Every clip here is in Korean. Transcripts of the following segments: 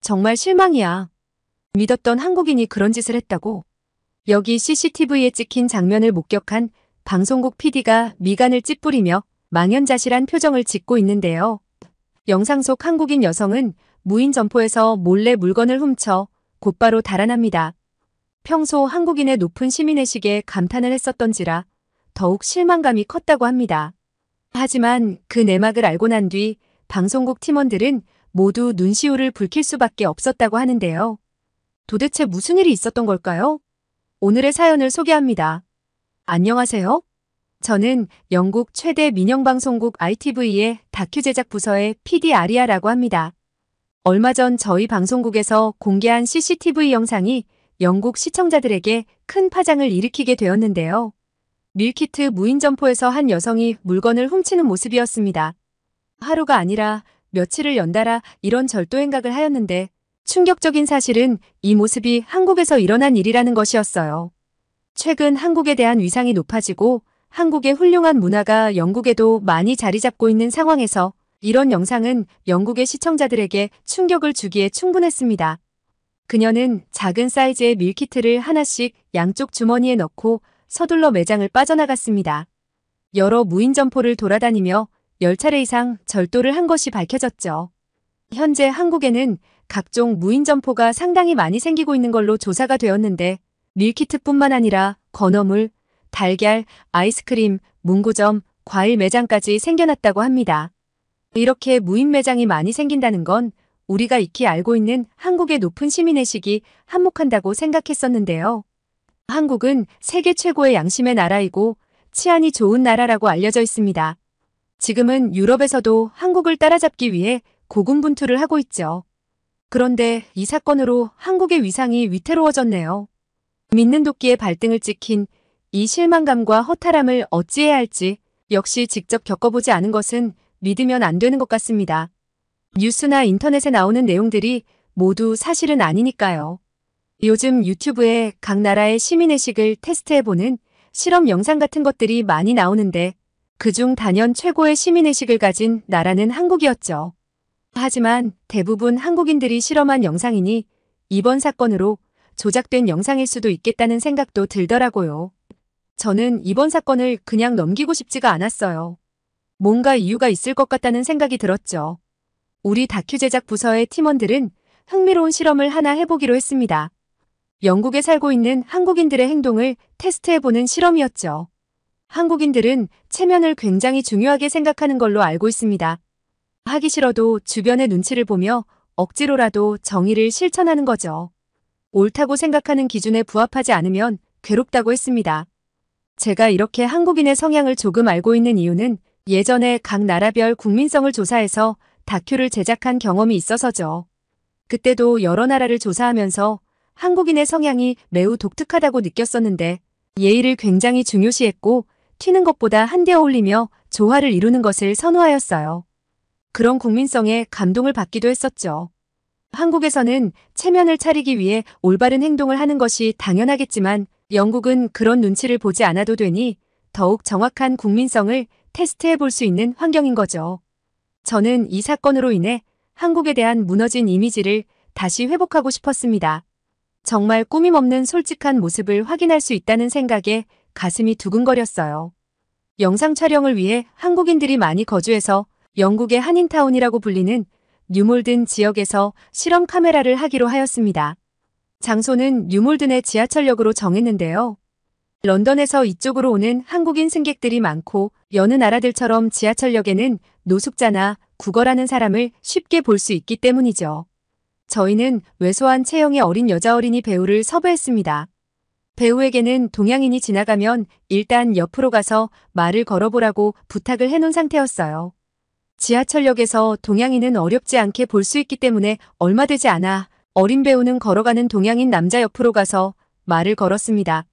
정말 실망이야. 믿었던 한국인이 그런 짓을 했다고. 여기 CCTV에 찍힌 장면을 목격한 방송국 PD가 미간을 찌푸리며 망연자실한 표정을 짓고 있는데요. 영상 속 한국인 여성은 무인 점포에서 몰래 물건을 훔쳐 곧바로 달아납니다. 평소 한국인의 높은 시민의식에 감탄을 했었던지라 더욱 실망감이 컸다고 합니다. 하지만 그 내막을 알고 난 뒤 방송국 팀원들은 모두 눈시울을 붉힐 수밖에 없었다고 하는데요. 도대체 무슨 일이 있었던 걸까요? 오늘의 사연을 소개합니다. 안녕하세요. 저는 영국 최대 민영방송국 ITV의 다큐 제작 부서의 PD 아리아라고 합니다. 얼마 전 저희 방송국에서 공개한 CCTV 영상이 영국 시청자들에게 큰 파장을 일으키게 되었는데요. 밀키트 무인 점포에서 한 여성이 물건을 훔치는 모습이었습니다. 하루가 아니라 며칠을 연달아 이런 절도 행각을 하였는데 충격적인 사실은 이 모습이 한국에서 일어난 일이라는 것이었어요. 최근 한국에 대한 위상이 높아지고 한국의 훌륭한 문화가 영국에도 많이 자리 잡고 있는 상황에서 이런 영상은 영국의 시청자들에게 충격을 주기에 충분했습니다. 그녀는 작은 사이즈의 밀키트를 하나씩 양쪽 주머니에 넣고 서둘러 매장을 빠져나갔습니다. 여러 무인 점포를 돌아다니며 10차례 이상 절도를 한 것이 밝혀졌죠. 현재 한국에는 각종 무인 점포가 상당히 많이 생기고 있는 걸로 조사가 되었는데 밀키트뿐만 아니라 건어물, 달걀, 아이스크림, 문구점, 과일 매장까지 생겨났다고 합니다. 이렇게 무인 매장이 많이 생긴다는 건 우리가 익히 알고 있는 한국의 높은 시민의식이 한몫한다고 생각했었는데요. 한국은 세계 최고의 양심의 나라이고 치안이 좋은 나라라고 알려져 있습니다. 지금은 유럽에서도 한국을 따라잡기 위해 고군분투를 하고 있죠. 그런데 이 사건으로 한국의 위상이 위태로워졌네요. 믿는 도끼에 발등을 찍힌 이 실망감과 허탈함을 어찌해야 할지 역시 직접 겪어보지 않은 것은 믿으면 안 되는 것 같습니다. 뉴스나 인터넷에 나오는 내용들이 모두 사실은 아니니까요. 요즘 유튜브에 각 나라의 시민의식을 테스트해보는 실험 영상 같은 것들이 많이 나오는데 그중 단연 최고의 시민의식을 가진 나라는 한국이었죠. 하지만 대부분 한국인들이 실험한 영상이니 이번 사건으로 조작된 영상일 수도 있겠다는 생각도 들더라고요. 저는 이번 사건을 그냥 넘기고 싶지가 않았어요. 뭔가 이유가 있을 것 같다는 생각이 들었죠. 우리 다큐 제작 부서의 팀원들은 흥미로운 실험을 하나 해보기로 했습니다. 영국에 살고 있는 한국인들의 행동을 테스트해보는 실험이었죠. 한국인들은 체면을 굉장히 중요하게 생각하는 걸로 알고 있습니다. 하기 싫어도 주변의 눈치를 보며 억지로라도 정의를 실천하는 거죠. 옳다고 생각하는 기준에 부합하지 않으면 괴롭다고 했습니다. 제가 이렇게 한국인의 성향을 조금 알고 있는 이유는 예전에 각 나라별 국민성을 조사해서 다큐를 제작한 경험이 있어서죠. 그때도 여러 나라를 조사하면서 한국인의 성향이 매우 독특하다고 느꼈었는데 예의를 굉장히 중요시했고 튀는 것보다 한데 어울리며 조화를 이루는 것을 선호하였어요. 그런 국민성에 감동을 받기도 했었죠. 한국에서는 체면을 차리기 위해 올바른 행동을 하는 것이 당연하겠지만 영국은 그런 눈치를 보지 않아도 되니 더욱 정확한 국민성을 테스트해 볼 수 있는 환경인 거죠. 저는 이 사건으로 인해 한국에 대한 무너진 이미지를 다시 회복하고 싶었습니다. 정말 꾸밈없는 솔직한 모습을 확인할 수 있다는 생각에 가슴이 두근거렸어요. 영상 촬영을 위해 한국인들이 많이 거주해서 영국의 한인타운이라고 불리는 뉴몰든 지역에서 실험 카메라를 하기로 하였습니다. 장소는 뉴몰든의 지하철역으로 정했는데요. 런던에서 이쪽으로 오는 한국인 승객들이 많고 여느 나라들처럼 지하철역에는 노숙자나 구걸하는 사람을 쉽게 볼 수 있기 때문이죠. 저희는 왜소한 체형의 어린 여자 어린이 배우를 섭외했습니다. 배우에게는 동양인이 지나가면 일단 옆으로 가서 말을 걸어보라고 부탁을 해놓은 상태였어요. 지하철역에서 동양인은 어렵지 않게 볼 수 있기 때문에 얼마 되지 않아 어린 배우는 걸어가는 동양인 남자 옆으로 가서 말을 걸었습니다.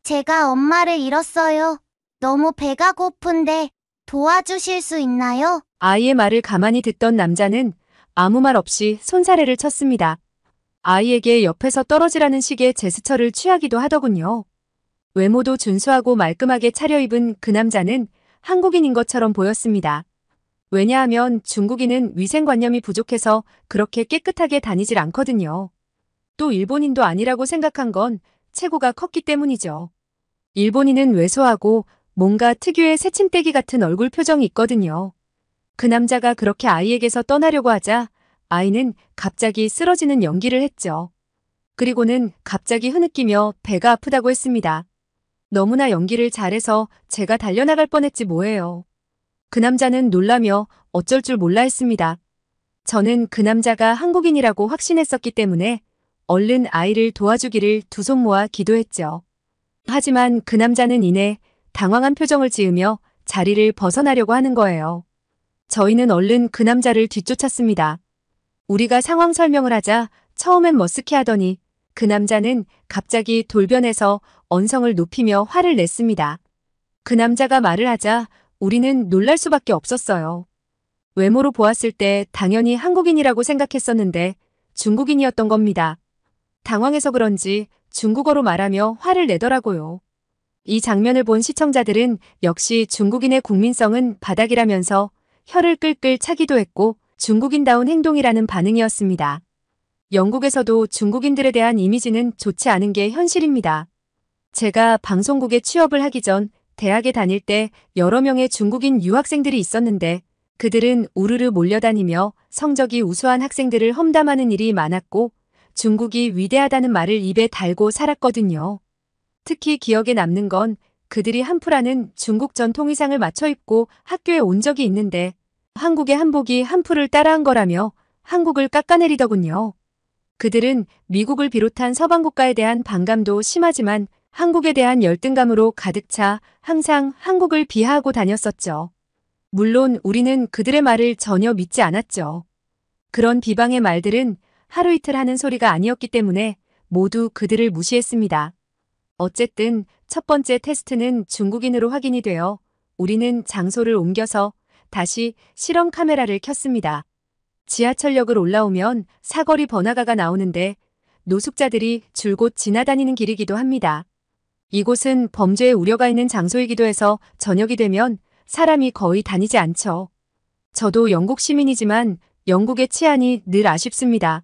제가 엄마를 잃었어요. 너무 배가 고픈데 도와주실 수 있나요? 아이의 말을 가만히 듣던 남자는 아무 말 없이 손사래를 쳤습니다. 아이에게 옆에서 떨어지라는 식의 제스처를 취하기도 하더군요. 외모도 준수하고 말끔하게 차려입은 그 남자는 한국인인 것처럼 보였습니다. 왜냐하면 중국인은 위생관념이 부족해서 그렇게 깨끗하게 다니질 않거든요. 또 일본인도 아니라고 생각한 건 체구가 컸기 때문이죠. 일본인은 왜소하고 뭔가 특유의 새침대기 같은 얼굴 표정이 있거든요. 그 남자가 그렇게 아이에게서 떠나려고 하자 아이는 갑자기 쓰러지는 연기를 했죠. 그리고는 갑자기 흐느끼며 배가 아프다고 했습니다. 너무나 연기를 잘해서 제가 달려나갈 뻔했지 뭐예요. 그 남자는 놀라며 어쩔 줄 몰라 했습니다. 저는 그 남자가 한국인이라고 확신했었기 때문에 얼른 아이를 도와주기를 두 손 모아 기도했죠. 하지만 그 남자는 이내 당황한 표정을 지으며 자리를 벗어나려고 하는 거예요. 저희는 얼른 그 남자를 뒤쫓았습니다. 우리가 상황 설명을 하자 처음엔 머쓱해하더니 그 남자는 갑자기 돌변해서 언성을 높이며 화를 냈습니다. 그 남자가 말을 하자 우리는 놀랄 수밖에 없었어요. 외모로 보았을 때 당연히 한국인이라고 생각했었는데 중국인이었던 겁니다. 당황해서 그런지 중국어로 말하며 화를 내더라고요. 이 장면을 본 시청자들은 역시 중국인의 국민성은 바닥이라면서 혀를 끌끌 차기도 했고 중국인다운 행동이라는 반응이었습니다. 영국에서도 중국인들에 대한 이미지는 좋지 않은 게 현실입니다. 제가 방송국에 취업을 하기 전 대학에 다닐 때 여러 명의 중국인 유학생들이 있었는데 그들은 우르르 몰려다니며 성적이 우수한 학생들을 험담하는 일이 많았고 중국이 위대하다는 말을 입에 달고 살았거든요. 특히 기억에 남는 건 그들이 한푸라는 중국 전통 의상을 맞춰 입고 학교에 온 적이 있는데 한국의 한복이 한푸를 따라한 거라며 한국을 깎아내리더군요. 그들은 미국을 비롯한 서방 국가에 대한 반감도 심하지만 한국에 대한 열등감으로 가득 차 항상 한국을 비하하고 다녔었죠. 물론 우리는 그들의 말을 전혀 믿지 않았죠. 그런 비방의 말들은 하루 이틀 하는 소리가 아니었기 때문에 모두 그들을 무시했습니다. 어쨌든 첫 번째 테스트는 중국인으로 확인이 되어 우리는 장소를 옮겨서 다시 실험 카메라를 켰습니다. 지하철역을 올라오면 사거리 번화가가 나오는데 노숙자들이 줄곧 지나다니는 길이기도 합니다. 이곳은 범죄의 우려가 있는 장소이기도 해서 저녁이 되면 사람이 거의 다니지 않죠. 저도 영국 시민이지만 영국의 치안이 늘 아쉽습니다.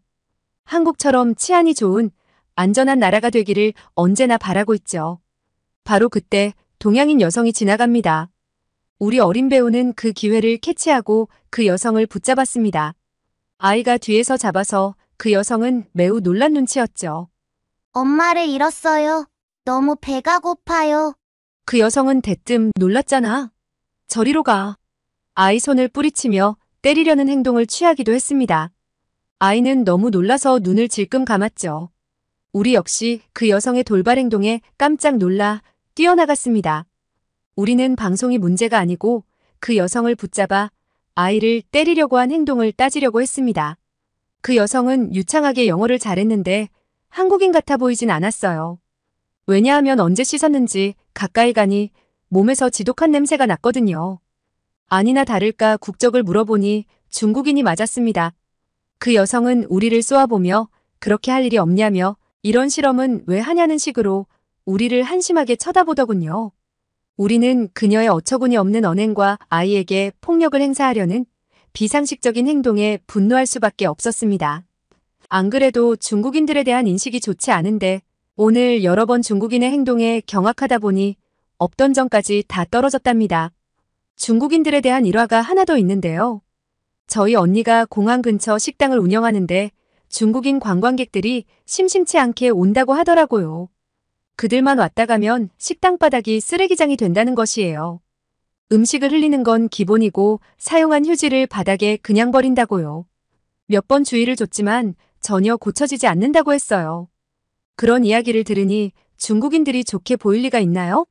한국처럼 치안이 좋은 안전한 나라가 되기를 언제나 바라고 있죠. 바로 그때 동양인 여성이 지나갑니다. 우리 어린 배우는 그 기회를 캐치하고 그 여성을 붙잡았습니다. 아이가 뒤에서 잡아서 그 여성은 매우 놀란 눈치였죠. 엄마를 잃었어요. 너무 배가 고파요. 그 여성은 대뜸 놀랐잖아. 저리로 가. 아이 손을 뿌리치며 때리려는 행동을 취하기도 했습니다. 아이는 너무 놀라서 눈을 질끔 감았죠. 우리 역시 그 여성의 돌발 행동에 깜짝 놀라 뛰어나갔습니다. 우리는 방송이 문제가 아니고 그 여성을 붙잡아 아이를 때리려고 한 행동을 따지려고 했습니다. 그 여성은 유창하게 영어를 잘했는데 한국인 같아 보이진 않았어요. 왜냐하면 언제 씻었는지 가까이 가니 몸에서 지독한 냄새가 났거든요. 아니나 다를까 국적을 물어보니 중국인이 맞았습니다. 그 여성은 우리를 쏘아보며 그렇게 할 일이 없냐며 이런 실험은 왜 하냐는 식으로 우리를 한심하게 쳐다보더군요. 우리는 그녀의 어처구니 없는 언행과 아이에게 폭력을 행사하려는 비상식적인 행동에 분노할 수밖에 없었습니다. 안 그래도 중국인들에 대한 인식이 좋지 않은데 오늘 여러 번 중국인의 행동에 경악하다 보니 없던 전까지 다 떨어졌답니다. 중국인들에 대한 일화가 하나 더 있는데요. 저희 언니가 공항 근처 식당을 운영하는데 중국인 관광객들이 심심치 않게 온다고 하더라고요. 그들만 왔다 가면 식당 바닥이 쓰레기장이 된다는 것이에요. 음식을 흘리는 건 기본이고 사용한 휴지를 바닥에 그냥 버린다고요. 몇 번 주의를 줬지만 전혀 고쳐지지 않는다고 했어요. 그런 이야기를 들으니 중국인들이 좋게 보일 리가 있나요?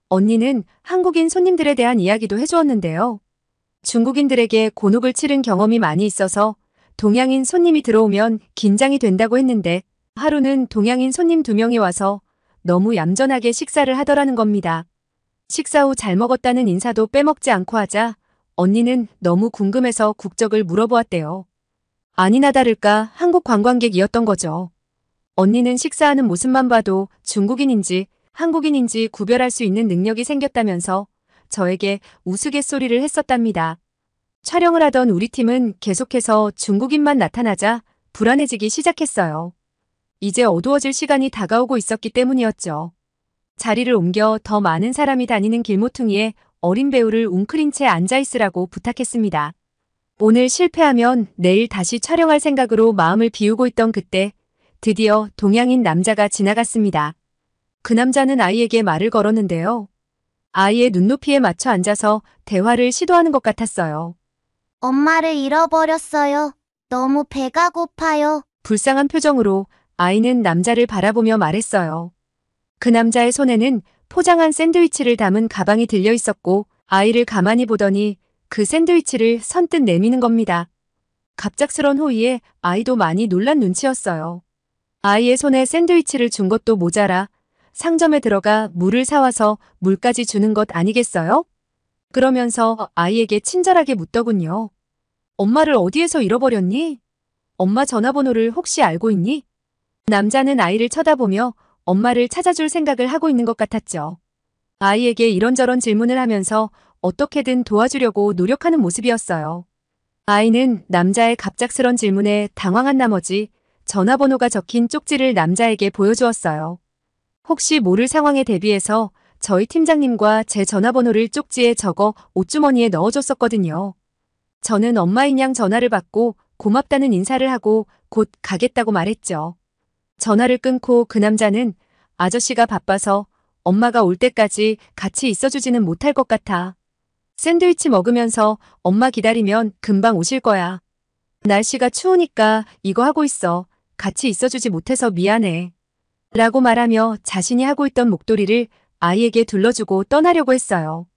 언니는 한국인 손님들에 대한 이야기도 해주었는데요. 중국인들에게 곤혹을 치른 경험이 많이 있어서 동양인 손님이 들어오면 긴장이 된다고 했는데 하루는 동양인 손님 2명이 와서 너무 얌전하게 식사를 하더라는 겁니다. 식사 후 잘 먹었다는 인사도 빼먹지 않고 하자 언니는 너무 궁금해서 국적을 물어보았대요. 아니나 다를까 한국 관광객이었던 거죠. 언니는 식사하는 모습만 봐도 중국인인지 한국인인지 구별할 수 있는 능력이 생겼다면서 저에게 우스갯소리를 했었답니다. 촬영을 하던 우리 팀은 계속해서 중국인만 나타나자 불안해지기 시작했어요. 이제 어두워질 시간이 다가오고 있었기 때문이었죠. 자리를 옮겨 더 많은 사람이 다니는 길모퉁이에 어린 배우를 웅크린 채 앉아있으라고 부탁했습니다. 오늘 실패하면 내일 다시 촬영할 생각으로 마음을 비우고 있던 그때 드디어 동양인 남자가 지나갔습니다. 그 남자는 아이에게 말을 걸었는데요. 아이의 눈높이에 맞춰 앉아서 대화를 시도하는 것 같았어요. 엄마를 잃어버렸어요. 너무 배가 고파요. 불쌍한 표정으로 아이는 남자를 바라보며 말했어요. 그 남자의 손에는 포장한 샌드위치를 담은 가방이 들려 있었고 아이를 가만히 보더니 그 샌드위치를 선뜻 내미는 겁니다. 갑작스런 호의에 아이도 많이 놀란 눈치였어요. 아이의 손에 샌드위치를 준 것도 모자라 상점에 들어가 물을 사와서 물까지 주는 것 아니겠어요? 그러면서 아이에게 친절하게 묻더군요. 엄마를 어디에서 잃어버렸니? 엄마 전화번호를 혹시 알고 있니? 남자는 아이를 쳐다보며 엄마를 찾아줄 생각을 하고 있는 것 같았죠. 아이에게 이런저런 질문을 하면서 어떻게든 도와주려고 노력하는 모습이었어요. 아이는 남자의 갑작스런 질문에 당황한 나머지 전화번호가 적힌 쪽지를 남자에게 보여주었어요. 혹시 모를 상황에 대비해서 저희 팀장님과 제 전화번호를 쪽지에 적어 옷주머니에 넣어줬었거든요. 저는 엄마인 양 전화를 받고 고맙다는 인사를 하고 곧 가겠다고 말했죠. 전화를 끊고 그 남자는 아저씨가 바빠서 엄마가 올 때까지 같이 있어주지는 못할 것 같아. 샌드위치 먹으면서 엄마 기다리면 금방 오실 거야. 날씨가 추우니까 이거 하고 있어. 같이 있어주지 못해서 미안해. 라고 말하며 자신이 하고 있던 목도리를 아이에게 둘러주고 떠나려고 했어요.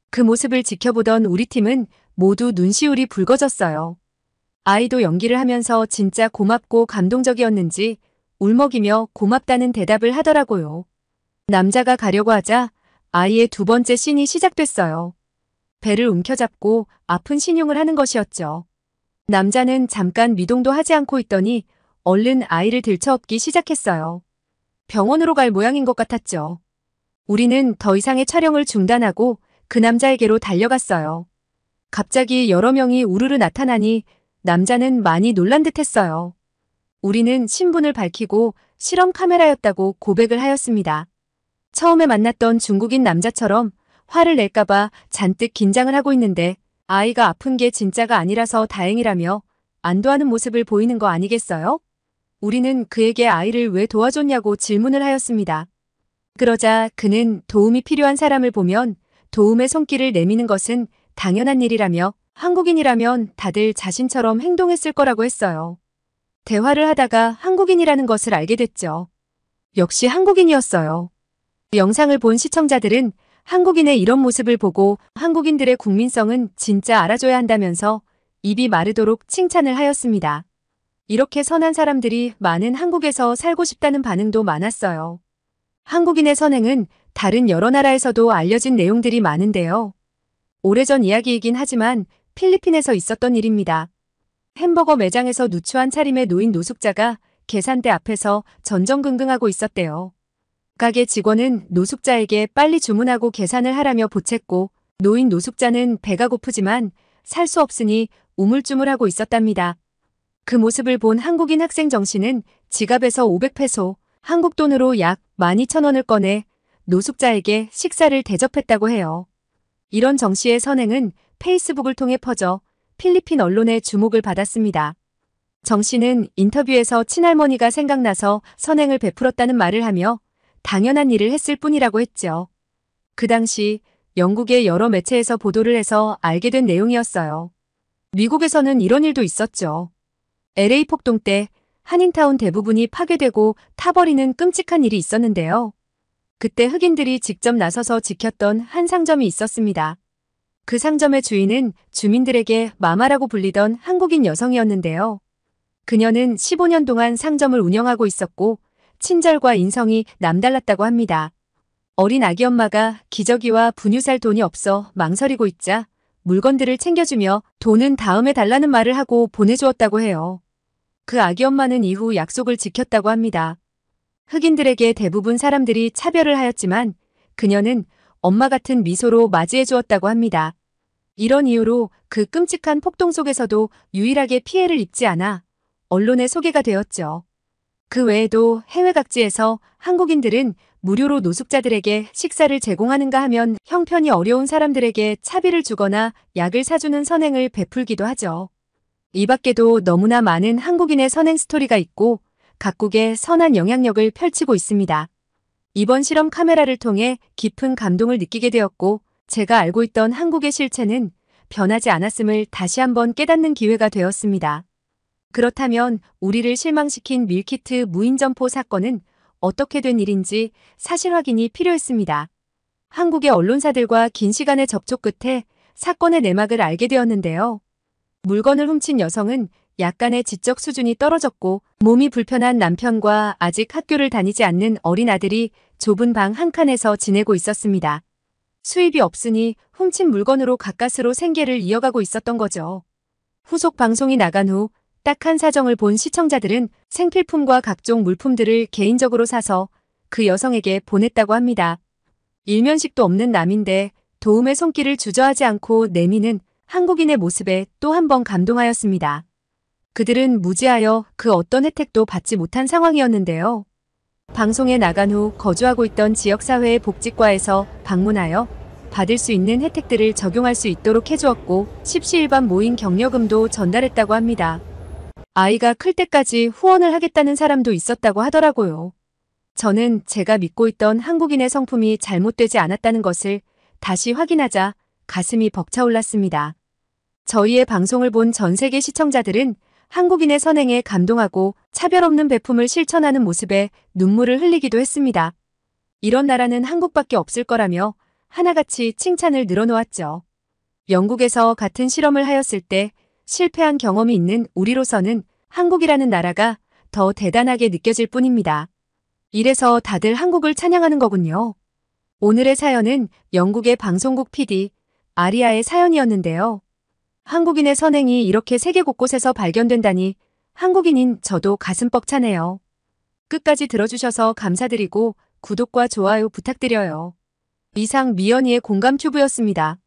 그 모습을 지켜보던 우리 팀은 모두 눈시울이 붉어졌어요. 아이도 연기를 하면서 진짜 고맙고 감동적이었는지 울먹이며 고맙다는 대답을 하더라고요. 남자가 가려고 하자 아이의 두 번째 씬이 시작됐어요. 배를 움켜잡고 아픈 신용을 하는 것이었죠. 남자는 잠깐 미동도 하지 않고 있더니 얼른 아이를 들쳐업기 시작했어요. 병원으로 갈 모양인 것 같았죠. 우리는 더 이상의 촬영을 중단하고 그 남자에게로 달려갔어요. 갑자기 여러 명이 우르르 나타나니 남자는 많이 놀란 듯 했어요. 우리는 신분을 밝히고 실험 카메라였다고 고백을 하였습니다. 처음에 만났던 중국인 남자처럼 화를 낼까봐 잔뜩 긴장을 하고 있는데 아이가 아픈 게 진짜가 아니라서 다행이라며 안도하는 모습을 보이는 거 아니겠어요? 우리는 그에게 아이를 왜 도와줬냐고 질문을 하였습니다. 그러자 그는 도움이 필요한 사람을 보면 도움의 손길을 내미는 것은 당연한 일이라며 한국인이라면 다들 자신처럼 행동했을 거라고 했어요. 대화를 하다가 한국인이라는 것을 알게 됐죠. 역시 한국인이었어요. 영상을 본 시청자들은 한국인의 이런 모습을 보고 한국인들의 국민성은 진짜 알아줘야 한다면서 입이 마르도록 칭찬을 하였습니다. 이렇게 선한 사람들이 많은 한국에서 살고 싶다는 반응도 많았어요. 한국인의 선행은 다른 여러 나라에서도 알려진 내용들이 많은데요. 오래전 이야기이긴 하지만 필리핀에서 있었던 일입니다. 햄버거 매장에서 누추한 차림의 노인 노숙자가 계산대 앞에서 전전긍긍하고 있었대요. 가게 직원은 노숙자에게 빨리 주문하고 계산을 하라며 보챘고 노인 노숙자는 배가 고프지만 살 수 없으니 우물쭈물하고 있었답니다. 그 모습을 본 한국인 학생 정씨는 지갑에서 500페소, 한국 돈으로 약 12,000원을 꺼내 노숙자에게 식사를 대접했다고 해요. 이런 정씨의 선행은 페이스북을 통해 퍼져 필리핀 언론의 주목을 받았습니다. 정씨는 인터뷰에서 친할머니가 생각나서 선행을 베풀었다는 말을 하며 당연한 일을 했을 뿐이라고 했죠. 그 당시 영국의 여러 매체에서 보도를 해서 알게 된 내용이었어요. 미국에서는 이런 일도 있었죠. LA 폭동 때 한인타운 대부분이 파괴되고 타버리는 끔찍한 일이 있었는데요. 그때 흑인들이 직접 나서서 지켰던 한 상점이 있었습니다. 그 상점의 주인은 주민들에게 마마라고 불리던 한국인 여성이었는데요. 그녀는 15년 동안 상점을 운영하고 있었고 친절과 인성이 남달랐다고 합니다. 어린 아기 엄마가 기저귀와 분유 살 돈이 없어 망설이고 있자 물건들을 챙겨주며 돈은 다음에 달라는 말을 하고 보내주었다고 해요. 그 아기 엄마는 이후 약속을 지켰다고 합니다. 흑인들에게 대부분 사람들이 차별을 하였지만 그녀는 엄마 같은 미소로 맞이해 주었다고 합니다. 이런 이유로 그 끔찍한 폭동 속에서도 유일하게 피해를 입지 않아 언론에 소개가 되었죠. 그 외에도 해외 각지에서 한국인들은 무료로 노숙자들에게 식사를 제공하는가 하면 형편이 어려운 사람들에게 차비를 주거나 약을 사주는 선행을 베풀기도 하죠. 이 밖에도 너무나 많은 한국인의 선행 스토리가 있고 각국의 선한 영향력을 펼치고 있습니다. 이번 실험 카메라를 통해 깊은 감동을 느끼게 되었고 제가 알고 있던 한국의 실체는 변하지 않았음을 다시 한번 깨닫는 기회가 되었습니다. 그렇다면 우리를 실망시킨 밀키트 무인점포 사건은 어떻게 된 일인지 사실 확인이 필요했습니다. 한국의 언론사들과 긴 시간의 접촉 끝에 사건의 내막을 알게 되었는데요. 물건을 훔친 여성은 약간의 지적 수준이 떨어졌고 몸이 불편한 남편과 아직 학교를 다니지 않는 어린 아들이 좁은 방 한 칸에서 지내고 있었습니다. 수입이 없으니 훔친 물건으로 가까스로 생계를 이어가고 있었던 거죠. 후속 방송이 나간 후 딱한 사정을 본 시청자들은 생필품과 각종 물품들을 개인적으로 사서 그 여성에게 보냈다고 합니다. 일면식도 없는 남인데 도움의 손길을 주저하지 않고 내미는 한국인의 모습에 또 한 번 감동하였습니다. 그들은 무지하여 그 어떤 혜택도 받지 못한 상황이었는데요. 방송에 나간 후 거주하고 있던 지역사회의 복지과에서 방문하여 받을 수 있는 혜택들을 적용할 수 있도록 해주었고 십시일반 모인 격려금도 전달했다고 합니다. 아이가 클 때까지 후원을 하겠다는 사람도 있었다고 하더라고요. 저는 제가 믿고 있던 한국인의 성품이 잘못되지 않았다는 것을 다시 확인하자 가슴이 벅차올랐습니다. 저희의 방송을 본 전 세계 시청자들은 한국인의 선행에 감동하고 차별 없는 배품을 실천하는 모습에 눈물을 흘리기도 했습니다. 이런 나라는 한국밖에 없을 거라며 하나같이 칭찬을 늘어놓았죠. 영국에서 같은 실험을 하였을 때 실패한 경험이 있는 우리로서는 한국이라는 나라가 더 대단하게 느껴질 뿐입니다. 이래서 다들 한국을 찬양하는 거군요. 오늘의 사연은 영국의 방송국 PD 아리아의 사연이었는데요. 한국인의 선행이 이렇게 세계 곳곳에서 발견된다니 한국인인 저도 가슴 벅차네요. 끝까지 들어주셔서 감사드리고 구독과 좋아요 부탁드려요. 이상 미연이의 공감 튜브였습니다.